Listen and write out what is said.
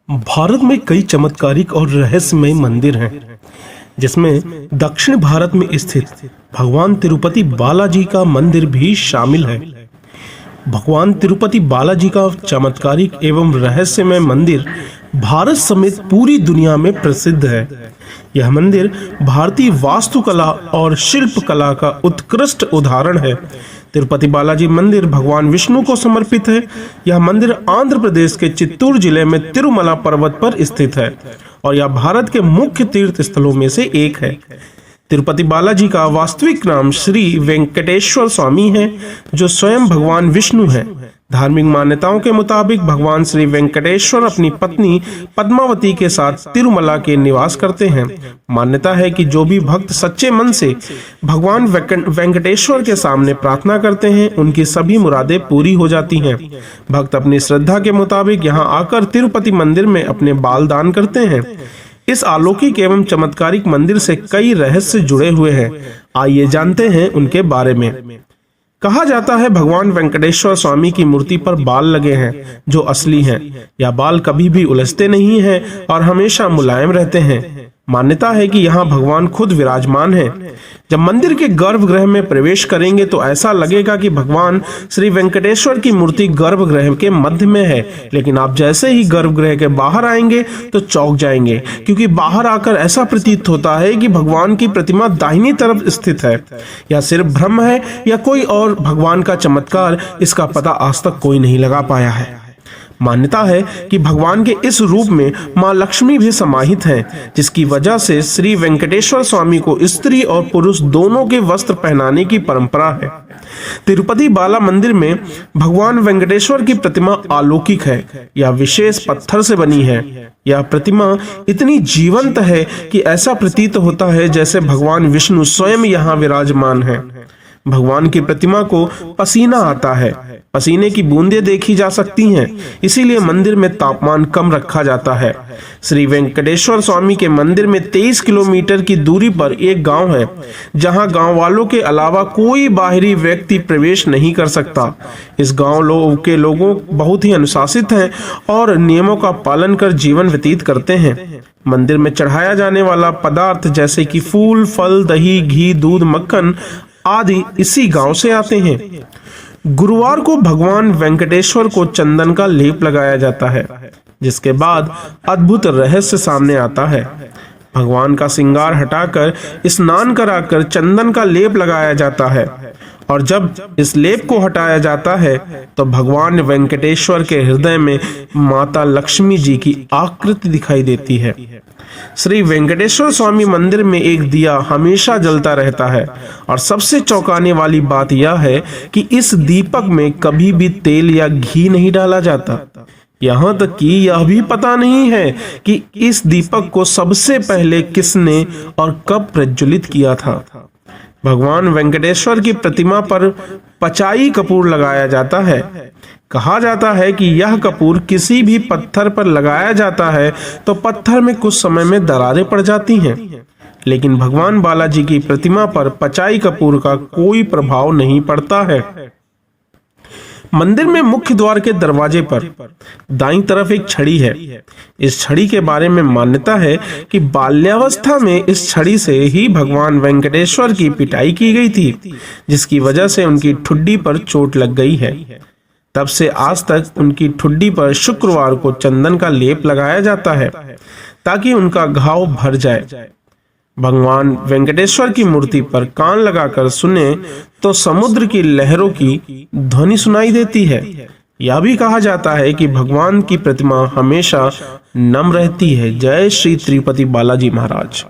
भारत में कई चमत्कारिक और रहस्यमय मंदिर हैं, जिसमें दक्षिण भारत में स्थित भगवान तिरुपति बालाजी का मंदिर भी शामिल है। भगवान तिरुपति बालाजी का चमत्कारिक एवं रहस्यमय मंदिर भारत समेत पूरी दुनिया में प्रसिद्ध है। यह मंदिर भारतीय वास्तुकला और शिल्प कला का उत्कृष्ट उदाहरण है। तिरुपति बालाजी मंदिर भगवान विष्णु को समर्पित है। यह मंदिर आंध्र प्रदेश के चित्तूर जिले में तिरुमला पर्वत पर स्थित है और यह भारत के मुख्य तीर्थ स्थलों में से एक है। तिरुपति बालाजी का वास्तविक नाम श्री वेंकटेश्वर स्वामी है, जो स्वयं भगवान विष्णु हैं। धार्मिक मान्यताओं के मुताबिक भगवान श्री वेंकटेश्वर अपनी पत्नी पद्मावती के साथ तिरुमला के निवास करते हैं। मान्यता है कि जो भी भक्त सच्चे मन से भगवान वेंकटेश्वर के सामने प्रार्थना करते हैं, उनकी सभी मुरादें पूरी हो जाती हैं। भक्त अपनी श्रद्धा के मुताबिक यहाँ आकर तिरुपति मंदिर में अपने बाल दान करते हैं। इस अलौकिक एवं चमत्कारिक मंदिर से कई रहस्य जुड़े हुए हैं। आइए जानते हैं उनके बारे में। कहा जाता है भगवान वेंकटेश्वर स्वामी की मूर्ति पर बाल लगे हैं जो असली हैं। यह बाल कभी भी उलझते नहीं हैं और हमेशा मुलायम रहते हैं। मान्यता है कि यहाँ भगवान खुद विराजमान हैं। जब मंदिर के गर्भगृह में प्रवेश करेंगे तो ऐसा लगेगा कि भगवान श्री वेंकटेश्वर की मूर्ति गर्भगृह के मध्य में है, लेकिन आप जैसे ही गर्भगृह के बाहर आएंगे तो चौंक जाएंगे, क्योंकि बाहर आकर ऐसा प्रतीत होता है कि भगवान की प्रतिमा दाहिनी तरफ स्थित है। यह सिर्फ भ्रम है या कोई और भगवान का चमत्कार, इसका पता आज तक कोई नहीं लगा पाया है। मान्यता है कि भगवान के इस रूप में मां लक्ष्मी भी समाहित हैं, जिसकी वजह से श्री वेंकटेश्वर स्वामी को स्त्री और पुरुष दोनों के वस्त्र पहनाने की परंपरा है। तिरुपति बाला मंदिर में भगवान वेंकटेश्वर की प्रतिमा अलौकिक है। यह विशेष पत्थर से बनी है। यह प्रतिमा इतनी जीवंत है कि ऐसा प्रतीत होता है जैसे भगवान विष्णु स्वयं यहाँ विराजमान हैं। भगवान की प्रतिमा को पसीना आता है, पसीने की बूंदें देखी जा सकती हैं, इसीलिए मंदिर में तापमान कम रखा जाता है। श्री वेंकटेश्वर स्वामी के मंदिर में 23 किलोमीटर की दूरी पर एक गांव है, जहां गांव वालों के अलावा कोई बाहरी व्यक्ति प्रवेश नहीं कर सकता। इस गांव के लोगों बहुत ही अनुशासित हैं और नियमों का पालन कर जीवन व्यतीत करते हैं। मंदिर में चढ़ाया जाने वाला पदार्थ जैसे कि फूल, फल, दही, घी, दूध, मक्खन आदि इसी गांव से आते हैं। गुरुवार को भगवान वेंकटेश्वर को चंदन का लेप लगाया जाता है, जिसके बाद अद्भुत रहस्य सामने आता है। भगवान का श्रृंगार हटाकर स्नान कराकर चंदन का लेप लगाया जाता है और जब इस लेप को हटाया जाता है तो भगवान वेंकटेश्वर के हृदय में माता लक्ष्मी जी की आकृति दिखाई देती है। श्री वेंकटेश्वर स्वामी मंदिर में एक दिया हमेशा जलता रहता है और सबसे चौंकाने वाली बात यह है कि इस दीपक में कभी भी तेल या घी नहीं डाला जाता। यहाँ तक कि यह भी पता नहीं है कि इस दीपक को सबसे पहले किसने और कब प्रज्वलित किया था। भगवान वेंकटेश्वर की प्रतिमा पर पचाई कपूर लगाया जाता है। कहा जाता है कि यह कपूर किसी भी पत्थर पर लगाया जाता है तो पत्थर में कुछ समय में दरारें पड़ जाती हैं, लेकिन भगवान बालाजी की प्रतिमा पर पचाई कपूर का कोई प्रभाव नहीं पड़ता है। मंदिर में मुख्य द्वार के दरवाजे पर दाईं तरफ एक छड़ी है। इस छड़ी के बारे में मान्यता है कि बाल्यावस्था में इस छड़ी से ही भगवान वेंकटेश्वर की पिटाई की गई थी, जिसकी वजह से उनकी ठुड्डी पर चोट लग गई है। तब से आज तक उनकी ठुड्डी पर शुक्रवार को चंदन का लेप लगाया जाता है ताकि उनका घाव भर जाए। भगवान वेंकटेश्वर की मूर्ति पर कान लगाकर सुने तो समुद्र की लहरों की ध्वनि सुनाई देती है। यह भी कहा जाता है कि भगवान की प्रतिमा हमेशा नम रहती है। जय श्री तिरुपति बालाजी महाराज।